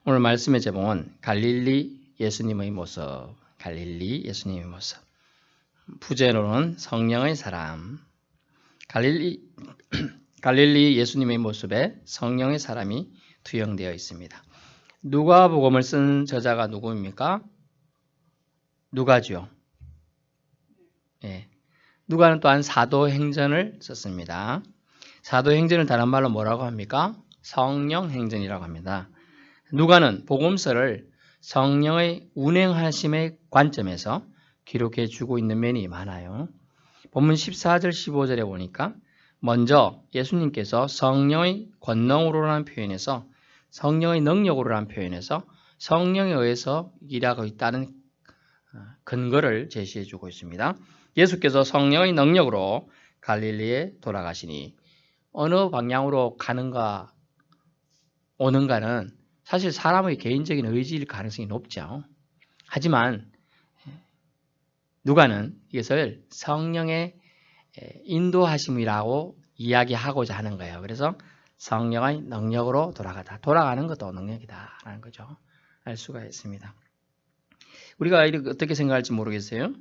오늘 말씀의 제목은 갈릴리 예수님의 모습. 갈릴리 예수님의 모습. 부제로는 성령의 사람. 갈릴리 예수님의 모습에 성령의 사람이 투영되어 있습니다. 누가복음을 쓴 저자가 누구입니까? 누가죠. 예. 누가는 또한 사도행전을 썼습니다. 사도행전을 다른 말로 뭐라고 합니까? 성령행전이라고 합니다. 누가는 복음서를 성령의 운행하심의 관점에서 기록해 주고 있는 면이 많아요. 본문 14절 15절에 보니까 먼저 예수님께서 성령의 권능으로라는 표현에서 성령의 능력으로라는 표현에서 성령에 의해서 일하고 있다는 근거를 제시해 주고 있습니다. 예수께서 성령의 능력으로 갈릴리에 돌아가시니 어느 방향으로 가는가 오는가는 사실 사람의 개인적인 의지일 가능성이 높죠. 하지만 누가는 이것을 성령의 인도하심이라고 이야기하고자 하는 거예요. 그래서 성령의 능력으로 돌아가다. 돌아가는 것도 능력이다라는 거죠. 알 수가 있습니다. 우리가 어떻게 생각할지 모르겠어요.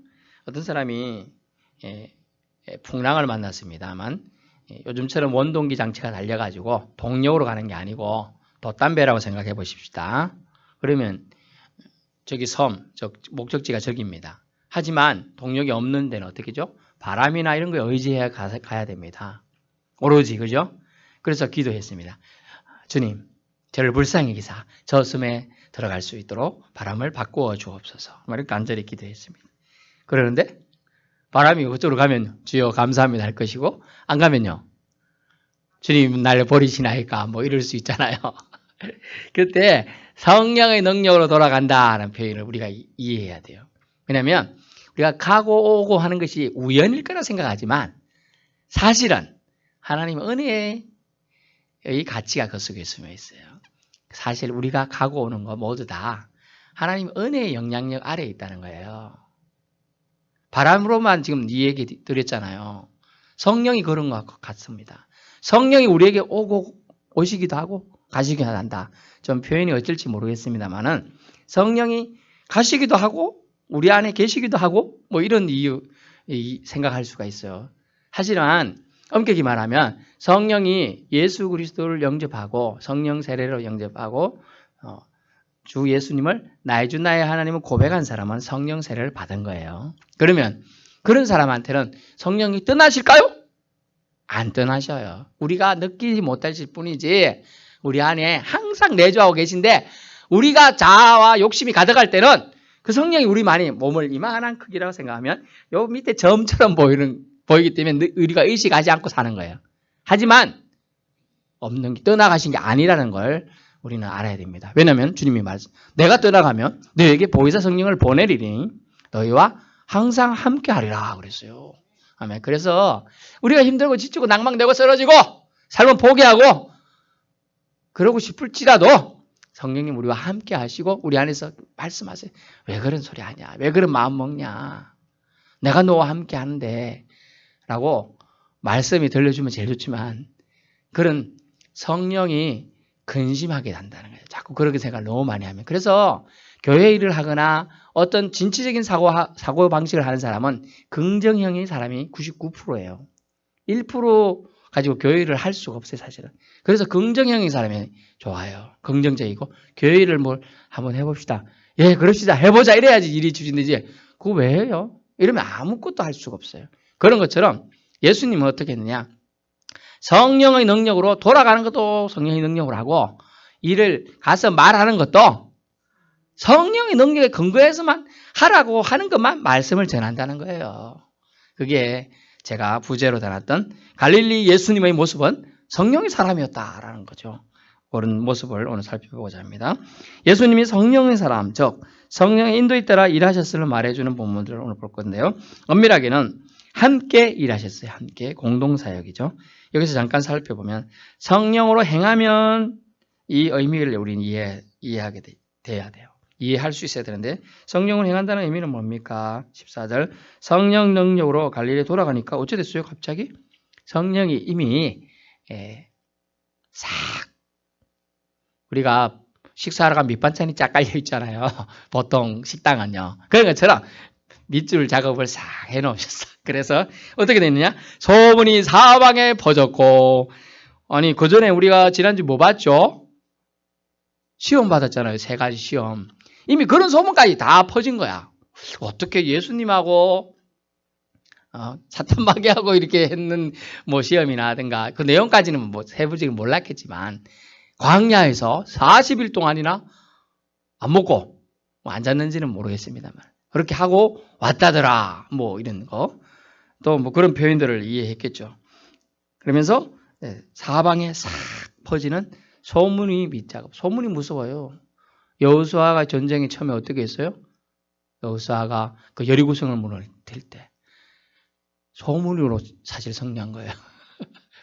어떤 사람이 풍랑을 만났습니다만 요즘처럼 원동기 장치가 달려가지고 동력으로 가는 게 아니고 돛담배라고 생각해 보십시다. 그러면 저기 목적지가 저기입니다. 하지만 동력이 없는 데는 어떻게죠? 바람이나 이런 거에 의지해야 가야 됩니다. 오로지, 그죠? 그래서 기도했습니다. 주님, 저를 불쌍히 여기사 저 섬에 들어갈 수 있도록 바람을 바꾸어 주옵소서. 이렇게 간절히 기도했습니다. 그러는데 바람이 그쪽으로 가면 주여 감사합니다 할 것이고 안 가면요. 주님 날 버리시나이까 뭐 이럴 수 있잖아요. 그때 성령의 능력으로 돌아간다는 표현을 우리가 이해해야 돼요. 왜냐하면 우리가 가고 오고 하는 것이 우연일 거라 생각하지만 사실은 하나님 은혜의 가치가 그 속에 숨어 있어요. 사실 우리가 가고 오는 거 모두 다 하나님 은혜의 영향력 아래에 있다는 거예요. 바람으로만 지금 이 얘기 드렸잖아요. 성령이 그런 것 같습니다. 성령이 우리에게 오시기도 하고 가시기도 한다. 좀 표현이 어쩔지 모르겠습니다만은 성령이 가시기도 하고 우리 안에 계시기도 하고 뭐 이런 이유 생각할 수가 있어요. 사실은 엄격히 말하면 성령이 예수 그리스도를 영접하고 성령 세례로 영접하고 주 예수님을 나의 주 나의 하나님을 고백한 사람은 성령 세례를 받은 거예요. 그러면 그런 사람한테는 성령이 떠나실까요? 안 떠나셔요. 우리가 느끼지 못하실 뿐이지 우리 안에 항상 내주하고 계신데 우리가 자아와 욕심이 가득할 때는 그 성령이 우리 몸을 이만한 크기라고 생각하면 요 밑에 점처럼 보이기 때문에 우리가 의식하지 않고 사는 거예요. 하지만 없는 게 떠나가신 게 아니라는 걸 우리는 알아야 됩니다. 왜냐하면 주님이 말씀 내가 떠나가면 너에게 보혜사 성령을 보내리니 너희와 항상 함께 하리라 그랬어요. 아멘. 그래서 우리가 힘들고 지치고 낭망되고 쓰러지고 삶을 포기하고 그러고 싶을지라도 성령님 우리와 함께 하시고 우리 안에서 말씀하세요. 왜 그런 소리 하냐? 왜 그런 마음 먹냐? 내가 너와 함께 하는데 라고 말씀이 들려주면 제일 좋지만 그런 성령이 근심하게 한다는 거예요. 자꾸 그렇게 생각을 너무 많이 하면. 그래서 교회 일을 하거나 어떤 진취적인 사고 방식을 하는 사람은 긍정형의 사람이 99%예요. 1% 가지고 교회 일을 할 수가 없어요, 사실은. 그래서 긍정형의 사람이 좋아요. 긍정적이고 교회 일을 한번 해봅시다. 예, 그럽시다. 해보자. 이래야지 일이 추진되지. 그거 왜 해요? 이러면 아무것도 할 수가 없어요. 그런 것처럼 예수님은 어떻게 했느냐? 성령의 능력으로 돌아가는 것도 성령의 능력으로 하고 일을 가서 말하는 것도 성령의 능력에 근거해서만 하라고 하는 것만 말씀을 전한다는 거예요. 그게 제가 부제로 달았던 갈릴리 예수님의 모습은 성령의 사람이었다라는 거죠. 그런 모습을 오늘 살펴보고자 합니다. 예수님이 성령의 사람, 즉 성령의 인도에 따라 일하셨음을 말해주는 본문들을 오늘 볼 건데요. 엄밀하게는 함께 일하셨어요. 함께 공동사역이죠. 여기서 잠깐 살펴보면 성령으로 행하면 이 의미를 우리는 이해하게 돼야 돼요. 이해할 수 있어야 되는데 성령으로 행한다는 의미는 뭡니까? 14절 성령 능력으로 갈릴리에 돌아가니까 어찌 됐어요? 갑자기 성령이 이미 싹 우리가 식사하러 가면 밑반찬이 쫙 깔려 있잖아요. 보통 식당은요. 그런 것처럼 밑줄 작업을 싹 해놓으셨어. 그래서 어떻게 됐느냐? 소문이 사방에 퍼졌고, 아니 그 전에 우리가 지난주 뭐 봤죠? 시험 받았잖아요. 3가지 시험. 이미 그런 소문까지 다 퍼진 거야. 어떻게 예수님하고 사탄 마귀하고 이렇게 했는 뭐 시험이나든가 그 내용까지는 뭐 세부적으로 몰랐겠지만 광야에서 40일 동안이나 안 먹고 뭐 안 잤는지는 모르겠습니다만 그렇게 하고 왔다더라 뭐 이런 거 또 뭐 그런 표현들을 이해했겠죠. 그러면서 사방에 싹 퍼지는 소문이 밑작업. 소문이 무서워요. 여호수아가 전쟁에 처음에 어떻게 했어요? 여호수아가 그 여리고성을 무너뜨릴 때 소문으로 사실 승리한 거예요.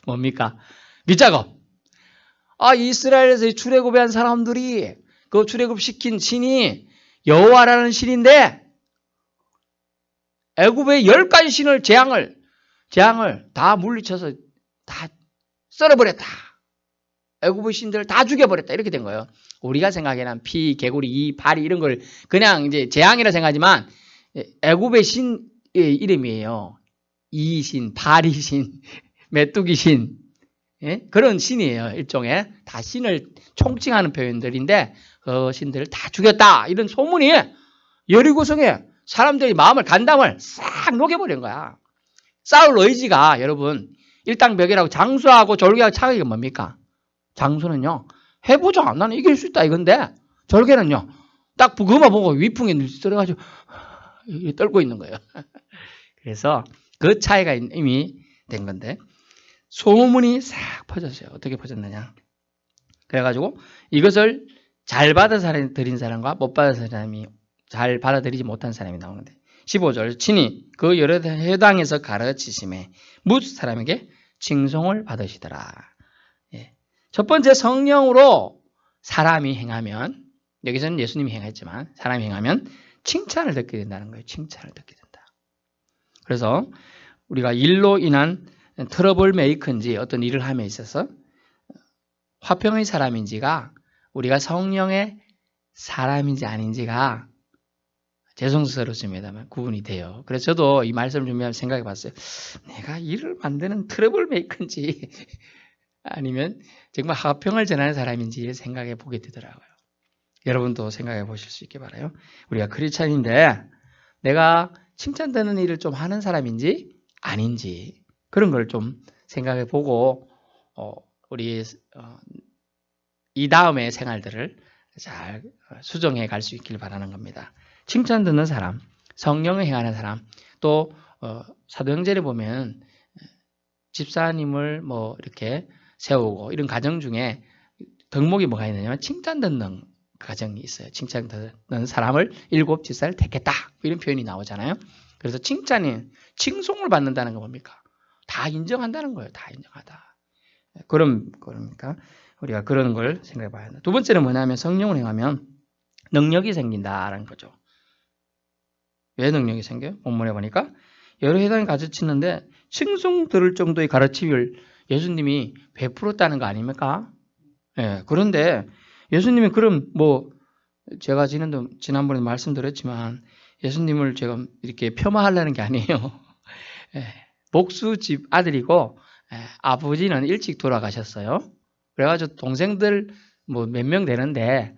뭡니까? 밑작업. 이스라엘에서 출애굽한 사람들이 그 출애굽시킨 신이 여호와라는 신인데 애굽의 10가지 신을 재앙을 다 물리쳐서 다 썰어버렸다. 애굽의 신들을 다 죽여버렸다. 이렇게 된 거예요. 우리가 생각에는 피, 개구리, 이, 파리 이런 걸 그냥 이제 재앙이라 생각하지만 애굽의 신의 이름이에요. 이신, 파리신, 메뚜기신 그런 신이에요. 일종의 다 신을 총칭하는 표현들인데 그 신들을 다 죽였다. 이런 소문이 여리고성에 사람들이 마음을 간담을 싹 녹여버린 거야. 사울 의지가 여러분 일당백이라고 장수하고 졸개하고 차이가 뭡니까? 장수는요. 해보자. 나는 이길 수 있다 이건데 졸개는요. 딱 그것만 보고 위풍에 들어가지고 떨고 있는 거예요. 그래서 그 차이가 이미 된 건데 소문이 싹 퍼졌어요. 어떻게 퍼졌느냐. 그래가지고 이것을 잘 받아들인 사람과 못 받아들인 사람이 잘 받아들이지 못한 사람이 나오는데 15절 친히 그 여러 회당에서 가르치심에 뭇 사람에게 칭송을 받으시더라. 첫 번째 성령으로 사람이 행하면 여기서는 예수님이 행했지만 사람이 행하면 칭찬을 듣게 된다는 거예요. 칭찬을 듣게 된다. 그래서 우리가 일로 인한 트러블 메이커인지 어떤 일을 함에 있어서 화평의 사람인지가 우리가 성령의 사람인지 아닌지가 죄송스럽습니다만 구분이 돼요. 그래서 저도 이 말씀을 준비하면서 생각해 봤어요. 내가 일을 만드는 트러블 메이커인지 아니면 정말 화평을 전하는 사람인지 생각해 보게 되더라고요. 여러분도 생각해 보실 수 있게 바라요. 우리가 크리스찬인데 내가 칭찬 듣는 일을 좀 하는 사람인지 아닌지 그런 걸 좀 생각해 보고 우리 이 다음의 생활들을 잘 수정해 갈 수 있길 바라는 겁니다. 칭찬 듣는 사람, 성령을 행하는 사람, 또 사도행전에 보면 집사님을 뭐 이렇게 세우고 이런 가정 중에 덕목이 뭐가 있느냐면 칭찬 듣는 가정이 있어요. 칭찬 듣는 사람을 7 집사를 택했다. 이런 표현이 나오잖아요. 그래서 칭찬이 칭송을 받는다는 건 뭡니까? 다 인정한다는 거예요. 다 인정하다. 그러니까 우리가 그런 걸 생각해 봐야 한다. 두 번째는 뭐냐면 성령을 행하면 능력이 생긴다라는 거죠. 왜 능력이 생겨요? 본문에 보니까 여러 회당에 가르치는데 칭송 들을 정도의 가르침을 예수님이 베풀었다는 거 아닙니까? 그런데 예수님이 그럼 뭐 제가 지난번에 말씀드렸지만 예수님을 제가 이렇게 폄하하려는 게 아니에요. 목수집 아들이고 아버지는 일찍 돌아가셨어요. 그래가지고 동생들 뭐 몇 명 되는데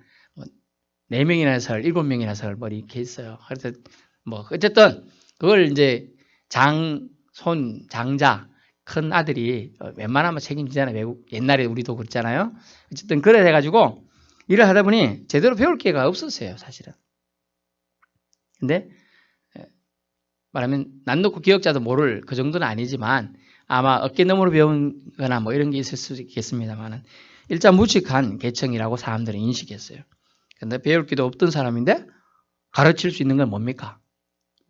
4명이나 설, 7명이나 설 뭐 이렇게 있어요. 그래서 뭐 어쨌든 그걸 이제 장자 큰 아들이 웬만하면 책임지잖아요. 외국 옛날에 우리도 그랬잖아요. 어쨌든 그래 해가지고 일을 하다 보니 제대로 배울 기회가 없었어요. 사실은. 근데 말하면 난 놓고 기억자도 모를 그 정도는 아니지만 아마 어깨너머로 배운 거나 뭐 이런 게 있을 수 있겠습니다만 일자 무식한 계층이라고 사람들은 인식했어요. 근데 배울 기도 없던 사람인데 가르칠 수 있는 건 뭡니까?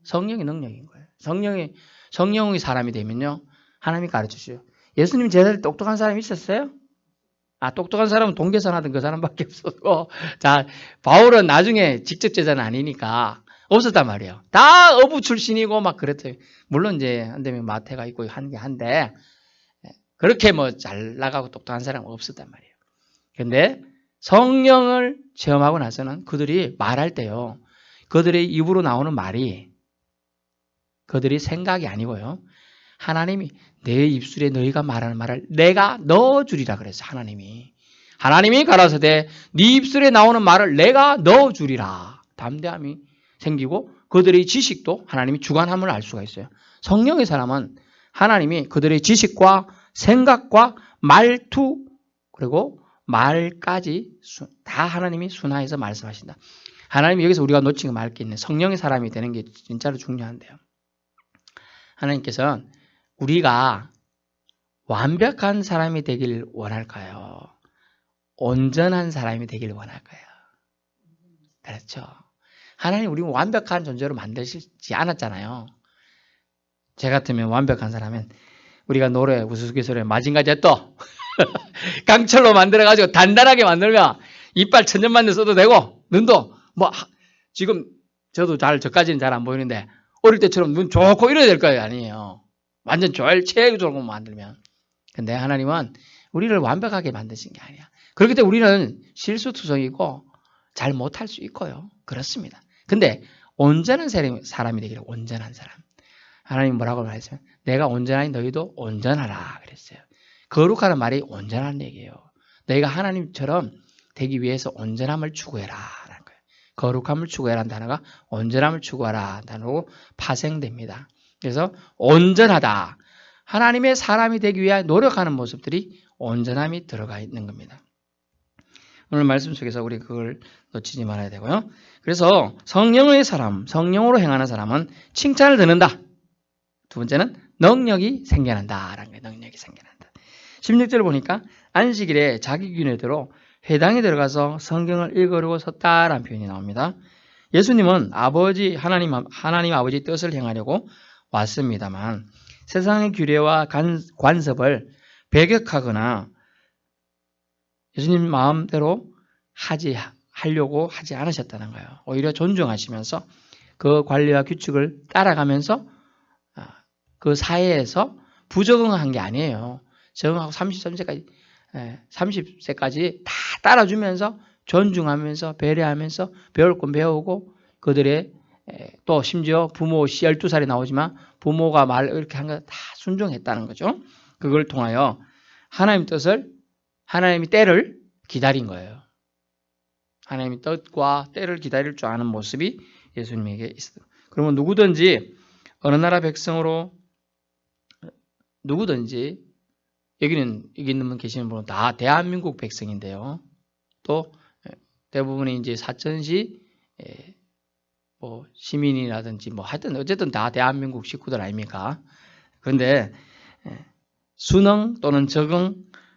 성령의 능력인 거예요. 성령이 사람이 되면요. 하나님이 가르치셔요. 예수님 제자들 똑똑한 사람이 있었어요? 똑똑한 사람은 동계산 하던 그 사람밖에 없었고 자, 바울은 나중에 직접 제자는 아니니까 없었단 말이에요. 다 어부 출신이고 막 그랬어요. 물론 이제 한대면 마태가 있고 한 게 한데 그렇게 뭐 잘 나가고 똑똑한 사람은 없었단 말이에요. 근데 성령을 체험하고 나서는 그들이 말할 때요. 그들의 입으로 나오는 말이 그들이 생각이 아니고요. 하나님이 내 입술에 너희가 말하는 말을 내가 넣어주리라 그랬어요. 하나님이 가라사대 네 입술에 나오는 말을 내가 넣어주리라. 담대함이 생기고 그들의 지식도 하나님이 주관함을 알 수가 있어요. 성령의 사람은 하나님이 그들의 지식과 생각과 말투 그리고 말까지 다 하나님이 순화해서 말씀하신다. 하나님이 여기서 우리가 놓친 거 말 게 있네. 성령의 사람이 되는 게 진짜로 중요한데요. 하나님께서는 우리가 완벽한 사람이 되길 원할까요? 온전한 사람이 되길 원할까요? 그렇죠. 하나님 우리 완벽한 존재로 만드시지 않았잖아요. 제 같으면 완벽한 사람은 우리가 노래 우스갯소리에 마징가제또 강철로 만들어가지고 단단하게 만들면 이빨 천년만년 써도 되고 눈도 뭐 지금 저까지는 잘 안 보이는데 어릴 때처럼 눈 좋고 이래야 될 거예요. 아니에요. 완전 최고적으로 만들면. 근데 하나님은 우리를 완벽하게 만드신 게 아니야. 그렇기 때문에 우리는 실수투성이고 잘 못할 수 있고요. 그렇습니다. 근데 온전한 사람이 되기를 온전한 사람. 하나님 뭐라고 말했어요? 내가 온전하니 너희도 온전하라 그랬어요. 거룩하는 말이 온전한 얘기예요. 너희가 하나님처럼 되기 위해서 온전함을 추구해라 라는 거예요. 거룩함을 추구해라는 단어가 온전함을 추구하라 단어로 파생됩니다. 그래서 온전하다. 하나님의 사람이 되기 위해 노력하는 모습들이 온전함이 들어가 있는 겁니다. 오늘 말씀 속에서 우리 그걸 놓치지 말아야 되고요. 그래서 성령의 사람, 성령으로 행하는 사람은 칭찬을 듣는다. 두 번째는 능력이 생겨난다라는 거예요. 능력이 생겨난다. 16절 보니까 안식일에 자기 균회대로 회당에 들어가서 성경을 읽으려고 섰다라는 표현이 나옵니다. 예수님은 하나님 아버지 뜻을 행하려고 왔습니다만 세상의 규례와 관습을 배격하거나 예수님 마음대로 하려고 하지 않으셨다는 거예요. 오히려 존중하시면서 그 관리와 규칙을 따라가면서 그 사회에서 부적응한 게 아니에요. 적응하고 30세까지 다 따라주면서 존중하면서 배려하면서 배울 건 배우고 그들의 또 심지어 부모 12살이 나오지만 부모가 말 이렇게 한 거 다 순종했다는 거죠. 그걸 통하여 하나님의 때를 기다린 거예요. 하나님의 뜻과 때를 기다릴 줄 아는 모습이 예수님에게 있어요. 그러면 누구든지 어느 나라 백성으로 누구든지 여기 있는 분 계시는 분은 다 대한민국 백성인데요. 또 대부분이 이제 사천시 뭐 시민이라든지 뭐 하여튼 어쨌든 다 대한민국 식구들 아닙니까? 그런데 순응 또는 적응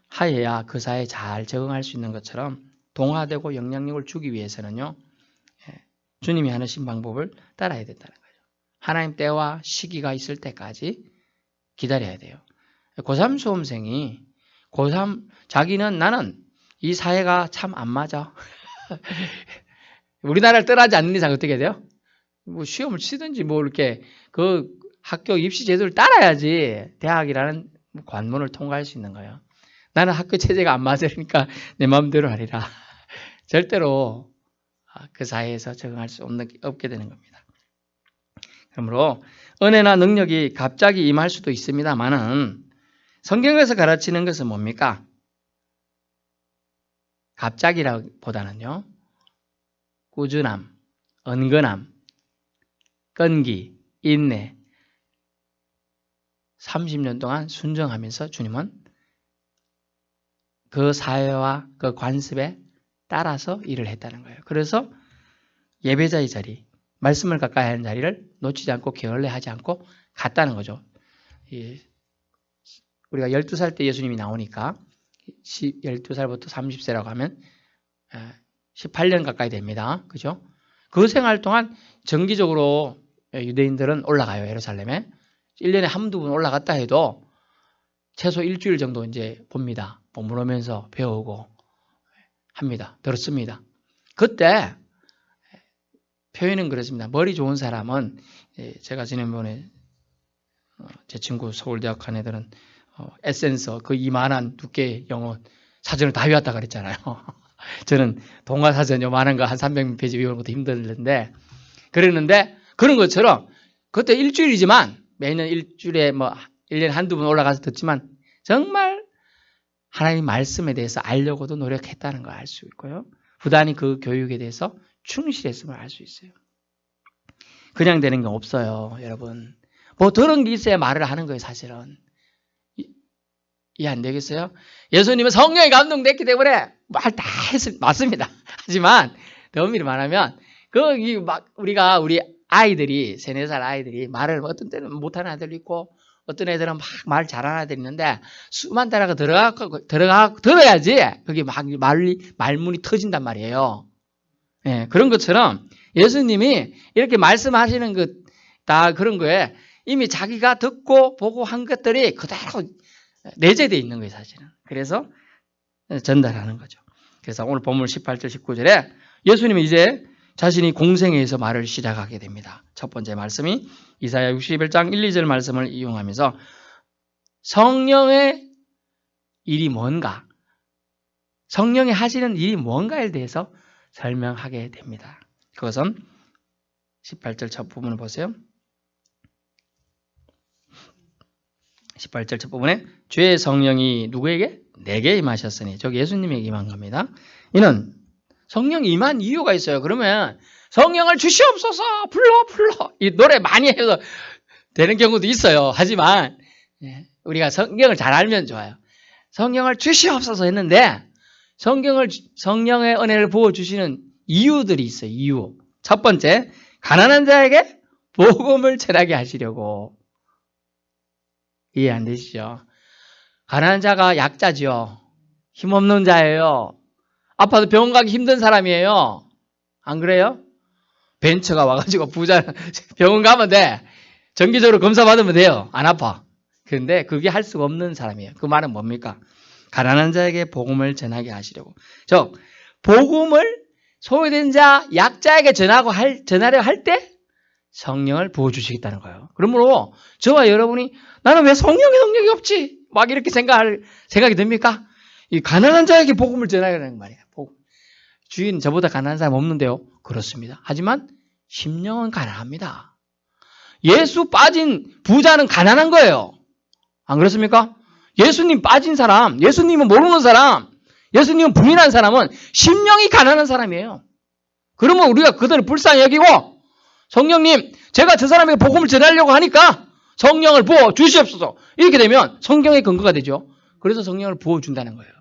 하여야 그 사회에 잘 적응할 수 있는 것처럼 동화되고 영향력을 주기 위해서는요. 주님이 하신 방법을 따라야 된다는 거죠. 하나님 때와 시기가 있을 때까지 기다려야 돼요. 고3 수험생이 자기는 나는 이 사회가 참 안 맞아. 우리나라를 떠나지 않는 이상 어떻게 돼요? 뭐 시험을 치든지 뭐 이렇게 그 학교 입시 제도를 따라야지 대학이라는 관문을 통과할 수 있는 거예요. 나는 학교 체제가 안 맞으니까 내 마음대로 하리라. 절대로 그 사회에서 적응할 수 없게 되는 겁니다. 그러므로 은혜나 능력이 갑자기 임할 수도 있습니다만은 성경에서 가르치는 것은 뭡니까? 갑자기라기보다는요. 꾸준함, 은근함, 끈기, 인내 30년 동안 순종하면서 주님은 그 사회와 그 관습에 따라서 일을 했다는 거예요. 그래서 예배자의 자리, 말씀을 가까이 하는 자리를 놓치지 않고 게을러하지 않고 갔다는 거죠. 우리가 12살 때 예수님이 나오니까 12살부터 30세라고 하면 18년 가까이 됩니다. 그죠? 그 생활 동안 정기적으로 유대인들은 올라가요. 예루살렘에. 1년에 한두 번 올라갔다 해도 최소 일주일 정도 이제 봅니다. 머무르면서 배우고 합니다. 들었습니다. 그때 표현은 그렇습니다. 머리 좋은 사람은 제가 지난번에 제 친구 서울대학 간 애들은 에센서 그 이만한 두께의 영어 사전을 다 외웠다 그랬잖아요. 저는 동화사전 요만한 거 한 300페이지 외우는 것도 힘들는데 그랬는데 그런 것처럼 그것도 일주일이지만 매년 일주일에 뭐 1년에 한두 번 올라가서 듣지만 정말 하나님 말씀에 대해서 알려고도 노력했다는 걸 알 수 있고요. 부단히 그 교육에 대해서 충실했음을 알 수 있어요. 그냥 되는 게 없어요, 여러분. 뭐 들은 게 있어야 말을 하는 거예요, 사실은. 이해 안 되겠어요? 예수님은 성령에 감동됐기 때문에 말 다 맞습니다. 하지만 더 엄밀히 말하면 우리 아이들이 3, 4살 아이들이 말을 어떤 때는 못하는 아이들도 있고 어떤 애들은 막 말 잘하는 애들이 있는데 수만 따라가 들어야지 그게 막 말문이 터진단 말이에요. 예, 그런 것처럼 예수님이 이렇게 말씀하시는 다 그런 거에 이미 자기가 듣고 보고 한 것들이 그대로 내재되어 있는 거예요, 사실은. 그래서 전달하는 거죠. 그래서 오늘 본문 18절, 19절에 예수님은 이제 자신이 공생애에서 말을 시작하게 됩니다. 첫 번째 말씀이 이사야 61장 1, 2절 말씀을 이용하면서 성령의 일이 뭔가, 성령이 하시는 일이 뭔가에 대해서 설명하게 됩니다. 그것은 18절 첫 부분을 보세요. 18절 첫 부분에 주의 성령이 누구에게? 내게 임하셨으니, 저기 예수님에게 임한 겁니다. 이는 성령이 임한 이유가 있어요. 그러면 성령을 주시옵소서 불러 이 노래 많이 해서 되는 경우도 있어요. 하지만 우리가 성경을 잘 알면 좋아요. 성령을 주시옵소서 했는데 성령의 은혜를 부어주시는 이유들이 있어요. 이유. 첫 번째, 가난한 자에게 복음을 전하게 하시려고. 이해 안 되시죠? 가난한 자가 약자죠. 힘없는 자예요. 아파도 병원 가기 힘든 사람이에요. 안 그래요? 벤처가 와가지고 부자 병원 가면 돼. 정기적으로 검사 받으면 돼요. 안 아파. 그런데 그게 할 수가 없는 사람이에요. 그 말은 뭡니까? 가난한 자에게 복음을 전하게 하시려고. 복음을 소외된 자, 약자에게 전하려 할 때 성령을 부어주시겠다는 거예요. 그러므로 저와 여러분이 나는 왜 성령의 능력이 없지? 막 이렇게 생각이 듭니까? 이 가난한 자에게 복음을 전하려는 말이에요. 주인 저보다 가난한 사람 없는데요. 그렇습니다. 하지만 심령은 가난합니다. 예수 빠진 부자는 가난한 거예요. 안 그렇습니까? 예수님 빠진 사람, 예수님은 모르는 사람, 예수님은 부인한 사람은 심령이 가난한 사람이에요. 그러면 우리가 그들을 불쌍히 여기고 성령님, 제가 저 사람에게 복음을 전하려고 하니까 성령을 부어 주시옵소서. 이렇게 되면 성경의 근거가 되죠. 그래서 성령을 부어준다는 거예요.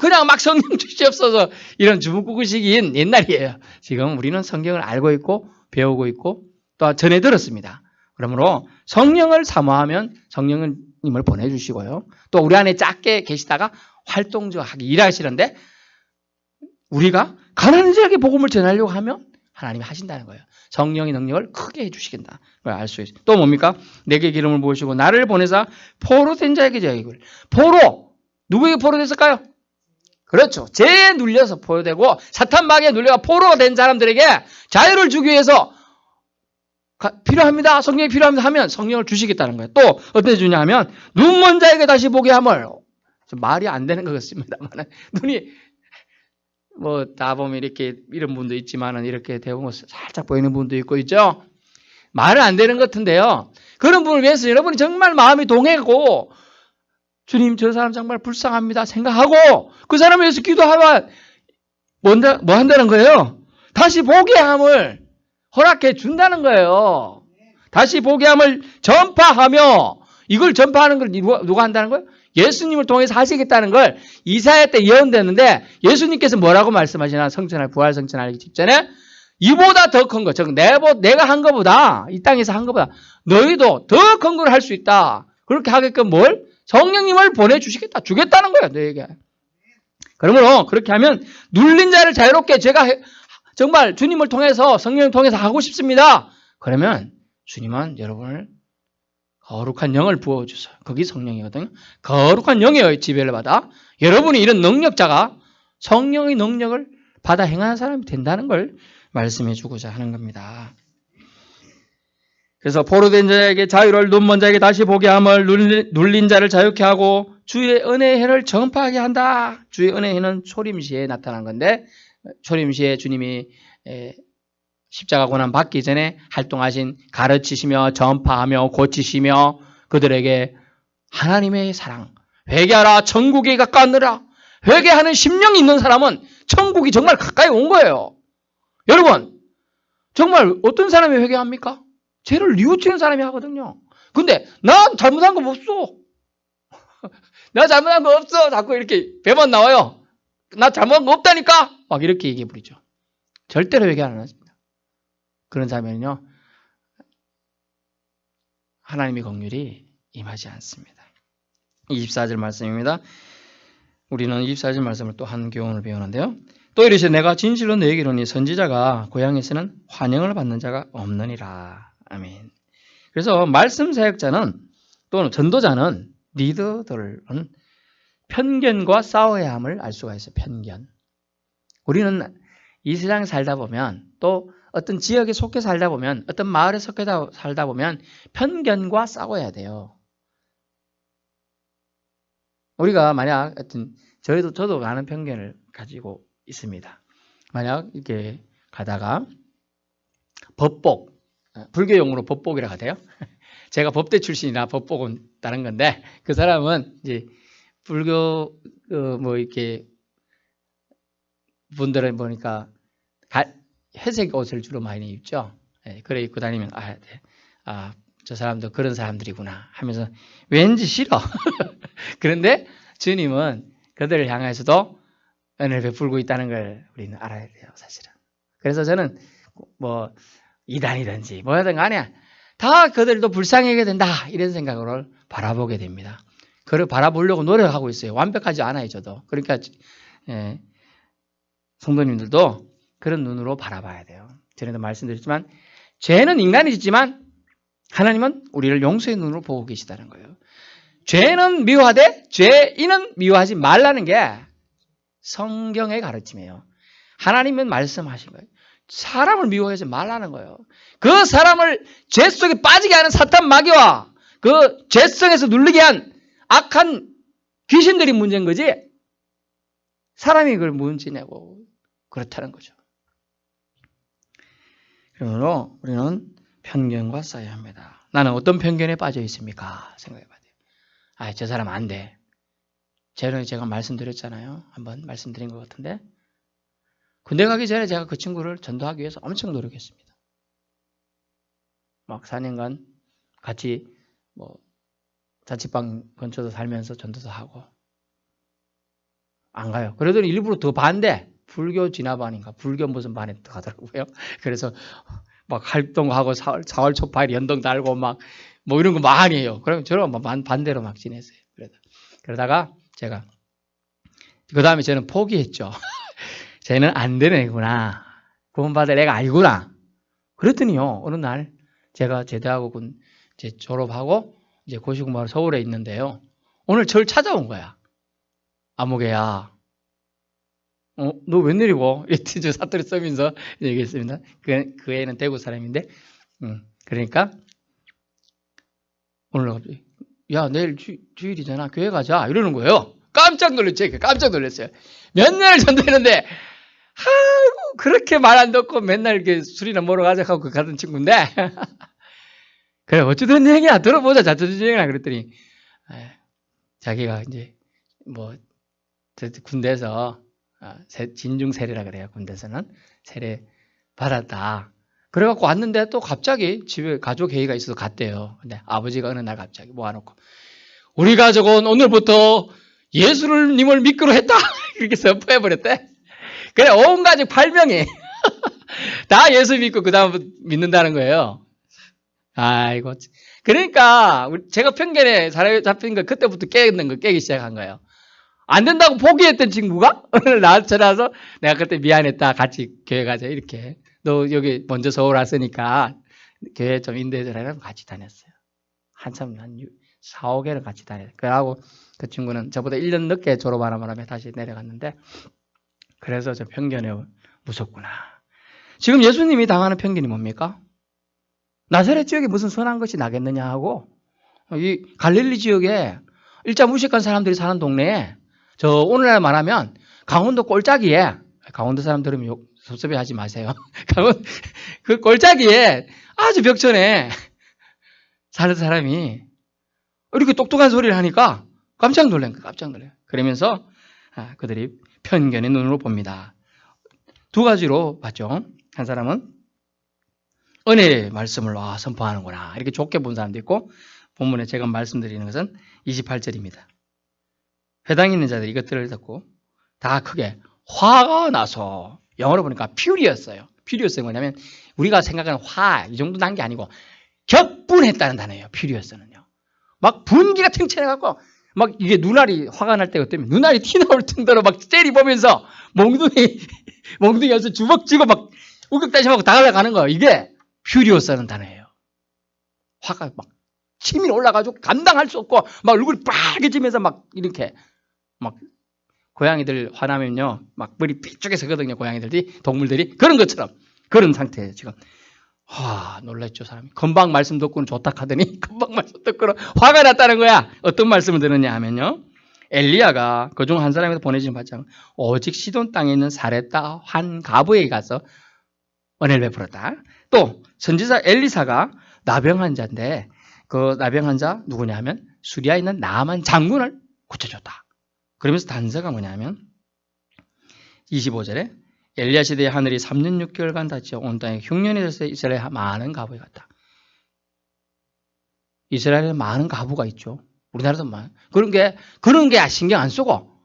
그냥 막 성령 주시옵소서 이런 주문구구식인 옛날이에요. 지금 우리는 성경을 알고 있고 배우고 있고 또 전해 들었습니다. 그러므로 성령을 사모하면 성령님을 보내주시고요. 또 우리 안에 작게 계시다가 활동적하게 일하시는데 우리가 가난한 자에게 복음을 전하려고 하면 하나님이 하신다는 거예요. 성령의 능력을 크게 해주시겠다. 그걸 알 수 있어요. 또 뭡니까? 내게 기름을 부으시고 나를 보내사 포로된 자에게 저익을. 누구에게 포로됐을까요? 그렇죠. 죄에 눌려서 포로되고 사탄 마귀에 눌려가 포로된 사람들에게 자유를 주기 위해서 필요합니다. 성령이 필요합니다 하면 성령을 주시겠다는 거예요. 또 어떻게 주냐 하면 눈먼 자에게 다시 보게 함을. 말이 안 되는 것 같습니다만 눈이 다 보면 이렇게 이런 분도 있지만은 이렇게 대부분 살짝 보이는 분도 있죠. 말은 안 되는 것 같은데요. 그런 분을 위해서 여러분이 정말 마음이 동해고 주님 저 사람 정말 불쌍합니다 생각하고 그 사람을 위해서 기도하면 뭐 한다는 거예요? 다시 보게 함을 허락해 준다는 거예요. 다시 보게 함을 전파하며 이걸 전파하는 걸 누가 한다는 거예요? 예수님을 통해서 하시겠다는 걸 이사야 때 예언됐는데 예수님께서 뭐라고 말씀하시나? 성천할 부활 성천하기 직전에 이보다 더 큰 것, 즉 내가 한 것보다 이 땅에서 한 것보다 너희도 더 큰 걸 할 수 있다. 그렇게 하게끔 뭘? 성령님을 보내주시겠다. 주겠다는 거예요. 너에게. 그러므로 그렇게 하면 눌린 자를 자유롭게 제가 정말 주님을 통해서 성령을 통해서 하고 싶습니다. 그러면 주님은 여러분을 거룩한 영을 부어주세요. 그게 성령이거든요. 거룩한 영의 지배를 받아 여러분이 이런 능력자가 성령의 능력을 받아 행하는 사람이 된다는 걸 말씀해 주고자 하는 겁니다. 그래서 포로된 자에게 자유를 눈먼 자에게 다시 보게 함을 눌린 자를 자유케 하고 주의 은혜의 해를 전파하게 한다. 주의 은혜의 해는 초림시에 나타난 건데 초림시에 주님이 십자가 고난 받기 전에 활동하신 가르치시며 전파하며 고치시며 그들에게 하나님의 사랑, 회개하라 천국이 가까웠느라. 회개하는 심령이 있는 사람은 천국이 정말 가까이 온 거예요. 여러분, 정말 어떤 사람이 회개합니까? 죄를 뉘우치는 사람이 하거든요. 근데 나 잘못한 거 없어. 나 잘못한 거 없어. 자꾸 이렇게 배만 나와요. 나 잘못한 거 없다니까. 막 이렇게 얘기해 버리죠. 절대로 회개 안 하십니다. 그런 사람은요, 하나님의 긍휼이 임하지 않습니다. 24절 말씀입니다. 우리는 24절 말씀을 또 한 교훈을 배우는데요. 또 이르시되 내가 진실로 너에게 이르노니 선지자가 고향에서는 환영을 받는 자가 없느니라. 아멘. 그래서 말씀 사역자는 또는 전도자는 리더들은 편견과 싸워야 함을 알 수가 있어요. 편견. 우리는 이 세상에 살다 보면 또 어떤 지역에 속해 살다 보면 어떤 마을에 속해 살다 보면 편견과 싸워야 돼요. 우리가 만약 어떤 저도 많은 편견을 가지고 있습니다. 만약 이렇게 가다가 법복, 불교 용어로 법복이라고 하대요. 제가 법대 출신이라 법복은 다른 건데 그 사람은 이제 불교 뭐 이렇게 분들은 보니까 회색 옷을 주로 많이 입죠. 그래 입고 다니면 저 사람도 그런 사람들이구나 하면서 왠지 싫어. 그런데 주님은 그들을 향해서도 은혜를 베풀고 있다는 걸 우리는 알아야 돼요, 사실은. 그래서 저는 뭐 이단이든지 뭐든 간에 다 그들도 불쌍하게 된다 이런 생각으로 바라보게 됩니다. 그걸 바라보려고 노력하고 있어요. 완벽하지 않아요, 저도. 그러니까 성도님들도 그런 눈으로 바라봐야 돼요. 전에도 말씀드렸지만 죄는 인간이 짓지만 하나님은 우리를 용서의 눈으로 보고 계시다는 거예요. 죄는 미워하되 죄인은 미워하지 말라는 게 성경의 가르침이에요. 하나님은 말씀하신 거예요. 사람을 미워하지 말라는 거예요. 그 사람을 죄 속에 빠지게 하는 사탄 마귀와 그 죄성에서 눌리게 한 악한 귀신들이 문제인 거지 사람이 그걸 문제냐고 그렇다는 거죠. 그러므로 우리는 편견과 싸워야 합니다. 나는 어떤 편견에 빠져 있습니까? 생각해 봐야 돼요. 저 사람 안 돼. 제가 말씀드렸잖아요. 한번 말씀드린 것 같은데 군대 가기 전에 제가 그 친구를 전도하기 위해서 엄청 노력했습니다. 막 4년간 같이 뭐 자취방 근처도 살면서 전도도 하고 안 가요. 그러더니 일부러 더 반대 불교 진화반인가 불교 무슨 반에 가더라고요. 그래서 막 활동하고 4월 초파일 연동 달고 막 뭐 이런 거 많이 해요. 그럼 저는 반대로 막 지냈어요. 그러다가 제가 그 다음에 저는 포기했죠. 쟤는 안 되는 애구나. 구원받을 애가 아니구나. 그랬더니요, 어느 날 제가 제대하고 이제 졸업하고 이제 고시공부하러 서울에 있는데요. 오늘 저를 찾아온 거야. 아무개야. 너 웬일이고? 이랬더니 저 사투리 쓰면서 얘기했습니다. 그 애는 대구 사람인데, 그러니까 오늘 갑자기 야 내일 주일이잖아. 교회 가자. 이러는 거예요. 깜짝 놀랐죠. 깜짝 놀랐어요. 몇 년을 전도했는데 아이고 그렇게 말 안 듣고 맨날 이렇게 술이나 먹으러 가자 하고 가던 친구인데 그래 어쩌든 얘기야 들어보자 자초지종이나 그랬더니 자기가 이제 뭐 군대에서 진중 세례라 그래요. 군대에서는 세례 받았다. 그래갖고 왔는데 또 갑자기 집에 가족 회의가 있어서 갔대요. 근데 아버지가 어느 날 갑자기 모아놓고 우리 가족은 오늘부터 예수님을 믿기로 했다. 이렇게 선포해버렸대. 그래 온 가족 8명이 다 예수 믿고 그 다음부터 믿는다는 거예요. 아이고. 그러니까 제가 편견에 잡힌 거 그때부터 깨기 시작한 거예요. 안 된다고 포기했던 친구가 오늘 나한테 전화와서 내가 그때 미안했다. 같이 교회 가자. 이렇게. 너 여기 먼저 서울 왔으니까 교회 좀 인도해주라. 같이 다녔어요. 한참 한 4, 5개를 같이 다녔어요. 그러고 그 친구는 저보다 1년 늦게 졸업하는 바람에 다시 내려갔는데 그래서 저 편견에 무섭구나. 지금 예수님이 당하는 편견이 뭡니까? 나사렛 지역에 무슨 선한 것이 나겠느냐 하고 이 갈릴리 지역에 일자 무식한 사람들이 사는 동네에 저 오늘날 말하면 강원도 꼴짜기에 강원도 사람 들으면 섭섭해하지 마세요. 그 꼴짜기에 아주 벽천에 사는 사람이 이렇게 똑똑한 소리를 하니까 깜짝 놀란 거예요. 깜짝 놀라요. 그러면서 그들이 편견의 눈으로 봅니다. 두 가지로 봤죠. 한 사람은 은혜의 말씀을 선포하는구나 이렇게 좋게 본 사람도 있고 본문에 제가 말씀드리는 것은 28절입니다. 회당에 있는 자들이 이것들을 듣고 다 크게 화가 나서 영어로 보니까 퓨리였어요. 퓨리였어요. 뭐냐면 우리가 생각하는 화 이 정도 난 게 아니고 격분했다는 단어예요. 퓨리어스는요. 막 분기가 탱천해갖고 막 이게 눈알이 화가 날 때가 어때면 눈알이 튀나올 정도로 막 째리보면서 몽둥이에서 주먹 쥐고 막 우격다짐하고 다 갈라가는 거예요. 이게 퓨리어스라는 단어예요. 화가 막 침이 올라가지고 감당할 수 없고 막 얼굴이 빨개지면서 막 이렇게 막 고양이들 화나면요 막 머리 삐죽에 서거든요. 고양이들이 동물들이 그런 것처럼 그런 상태예요. 지금 놀랬죠 사람이. 금방 말씀 듣고는 좋다 하더니 금방 말씀 듣고는 화가 났다는 거야. 어떤 말씀을 들었냐 하면요 엘리야가 그중 한 사람에서 보내진 바장 오직 시돈 땅에 있는 사렙다 한 가부에게 가서 은혜를 베풀었다. 또 선지자 엘리사가 나병한 자인데 그 나병한 자 누구냐 하면 수리아에 있는 나만 장군을 고쳐줬다. 그러면서 단서가 뭐냐면 25절에 엘리야 시대의 하늘이 3년 6개월간 닫혀 온 땅에 흉년이 들어서 이스라엘에 많은 가부가 갔다. 이스라엘에 많은 가부가 있죠. 우리나라도 그런 게 신경 안 쓰고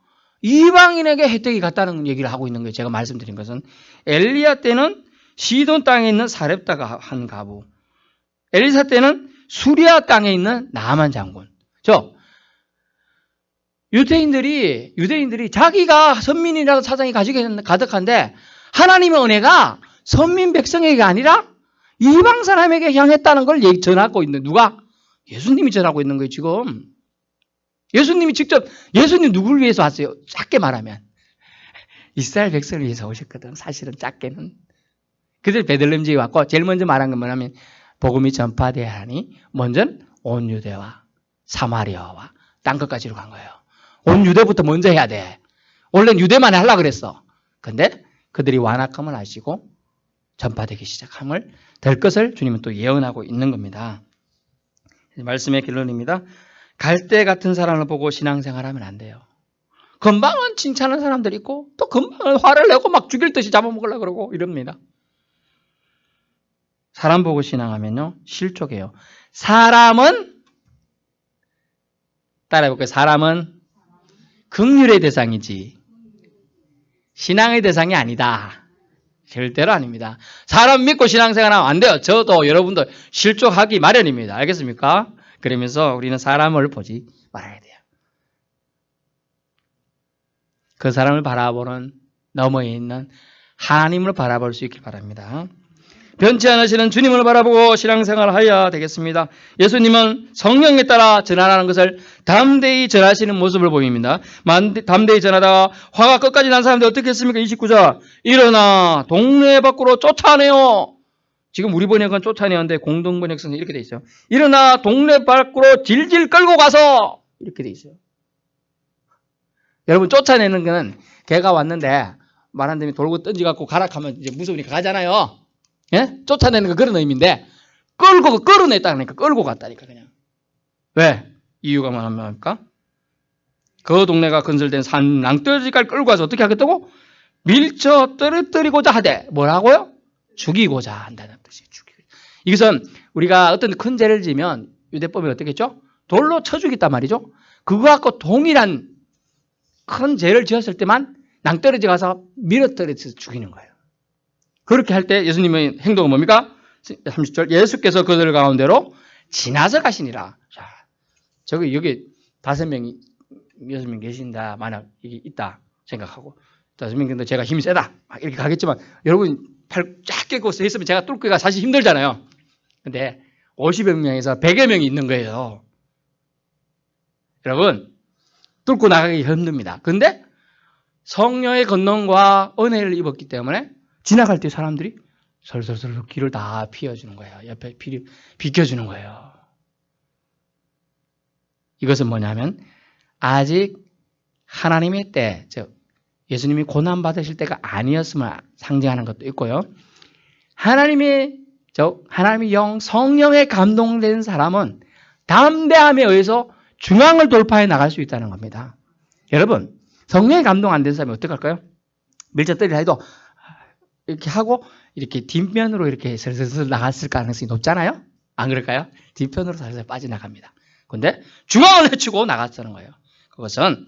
이방인에게 혜택이 갔다는 얘기를 하고 있는 거예요. 제가 말씀드린 것은 엘리야 때는 시돈 땅에 있는 사렙다가 한 가부, 엘리사 때는 수리아 땅에 있는 나만 장군. 유대인들이 자기가 선민이라는 사상이 가득한데 하나님의 은혜가 선민 백성에게 아니라 이방 사람에게 향했다는 걸 전하고 있는 누가? 예수님이 전하고 있는 거예요 지금. 예수님이 직접 예수님 누구를 위해서 왔어요? 작게 말하면 이스라엘 백성을 위해서 오셨거든. 사실은 작게는. 그들 베들레헴 지에 왔고 제일 먼저 말한 건 뭐냐면 복음이 전파되어야 하니 먼저는 온 유대와 사마리아와 땅 끝까지로 간 거예요. 온 유대부터 먼저 해야 돼. 원래는 유대만 하려고 그랬어. 근데 그들이 완악함을 아시고 전파되기 시작함을 될 것을 주님은 또 예언하고 있는 겁니다. 말씀의 결론입니다. 갈대 같은 사람을 보고 신앙생활하면 안 돼요. 금방은 칭찬하는 사람들이 있고 또 금방은 화를 내고 막 죽일 듯이 잡아먹으려고 그러고 이럽니다. 사람 보고 신앙하면요 실족해요. 사람은 따라해볼게요. 사람은 긍휼의 대상이지 신앙의 대상이 아니다. 절대로 아닙니다. 사람 믿고 신앙생활하면 안 돼요. 저도 여러분도 실족하기 마련입니다. 알겠습니까? 그러면서 우리는 사람을 보지 말아야 돼요. 그 사람을 바라보는 너머에 있는 하나님을 바라볼 수 있길 바랍니다. 변치 않으시는 주님을 바라보고 신앙생활을 하여야 되겠습니다. 예수님은 성령에 따라 전하라는 것을 담대히 전하시는 모습을 보입니다. 담대히 전하다가 화가 끝까지 난 사람들이 어떻게 했습니까? 29절 일어나 동네 밖으로 쫓아내요. 지금 우리 번역은 쫓아내는데 공동 번역서는 이렇게 돼 있어요. 일어나 동네 밖으로 질질 끌고 가서 이렇게 돼 있어요. 여러분 쫓아내는 거는 개가 왔는데 말 안 되면 돌고 던지갖고 가라 하면 이제 무서우니까 가잖아요. 예? 쫓아내는 거 그런 의미인데 끌어냈다니까 끌고 갔다니까 그냥. 왜? 이유가 뭐합니까? 그 동네가 건설된 산 낭떠러지까지 끌고 가서 어떻게 하겠다고? 밀쳐 떨어뜨리고자 하되 뭐라고요? 죽이고자 한다는 뜻이에요. 이것은 우리가 어떤 큰 죄를 지면 유대법이 어떻게 했죠? 돌로 쳐 죽였단 말이죠. 그거 갖고 동일한 큰 죄를 지었을 때만 낭떠러지 가서 밀어떨어져서 죽이는 거예요. 그렇게 할 때 예수님의 행동은 뭡니까? 30절 예수께서 그들 가운데로 지나서 가시니라. 자, 여기 5명이 6명 계신다. 만약 이게 있다 생각하고 5명 정도 제가 힘이 세다 막 이렇게 가겠지만 여러분 팔 쫙 깨고 서 있으면 제가 뚫기가 사실 힘들잖아요. 근데 50여 명에서 100여 명이 있는 거예요. 여러분 뚫고 나가기 힘듭니다. 근데 성령의 권능과 은혜를 입었기 때문에 지나갈 때 사람들이 설설설 길을 다 피워주는 거예요. 옆에 비켜주는 거예요. 이것은 뭐냐면 아직 하나님의 때, 즉 예수님이 고난 받으실 때가 아니었음을 상징하는 것도 있고요. 하나님의 영, 성령에 감동된 사람은 담대함에 의해서 중앙을 돌파해 나갈 수 있다는 겁니다. 여러분, 성령에 감동 안 된 사람이 어떡할까요? 밀접들이라 해도 이렇게 하고 이렇게 뒷면으로 이렇게 슬슬 나갔을 가능성이 높잖아요? 안 그럴까요? 뒷편으로 살살 빠져나갑니다. 근데 중앙을 헤치고 나갔다는 거예요. 그것은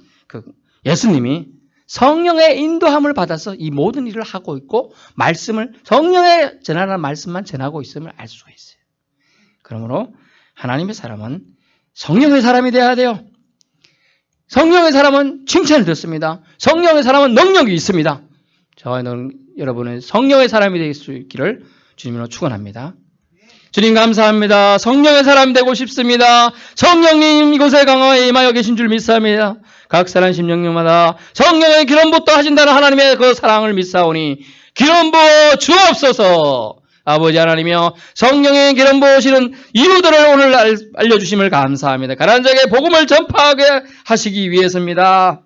예수님이 성령의 인도함을 받아서 이 모든 일을 하고 있고 말씀을 성령의 전하는 말씀만 전하고 있음을 알 수가 있어요. 그러므로 하나님의 사람은 성령의 사람이 되어야 돼요. 성령의 사람은 칭찬을 듣습니다. 성령의 사람은 능력이 있습니다. 저와 여러분은 성령의 사람이 될 수 있기를 주님으로 축원합니다. 주님 감사합니다. 성령의 사람이 되고 싶습니다. 성령님 이곳에 강하게 임하여 계신 줄 믿사옵니다. 각 사람 심령님마다 성령의 기름 붓다 하신다는 하나님의 그 사랑을 믿사오니 기름 부어 주옵소서. 아버지 하나님이여 성령의 기름 부으시는 이유들을 오늘 알려주심을 감사합니다. 가난한 자에게 복음을 전파하게 하시기 위해서입니다.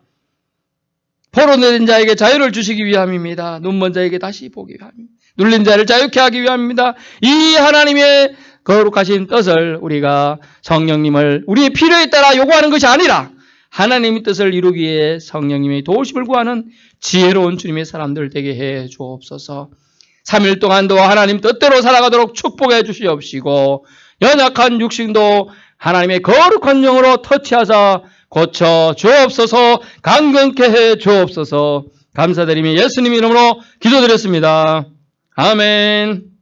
포로된 자에게 자유를 주시기 위함입니다. 눈먼 자에게 다시 보기 위함입니다. 눌린 자를 자유케 하기 위함입니다. 이 하나님의 거룩하신 뜻을 우리가 성령님을 우리의 필요에 따라 요구하는 것이 아니라 하나님의 뜻을 이루기 위해 성령님의 도우심을 구하는 지혜로운 주님의 사람들 되게 해 주옵소서. 3일 동안도 하나님 뜻대로 살아가도록 축복해 주시옵시고 연약한 육신도 하나님의 거룩한 영으로 터치하사 고쳐 주옵소서. 강건케 해 주옵소서. 감사드리며 예수님 이름으로 기도드렸습니다. 아멘.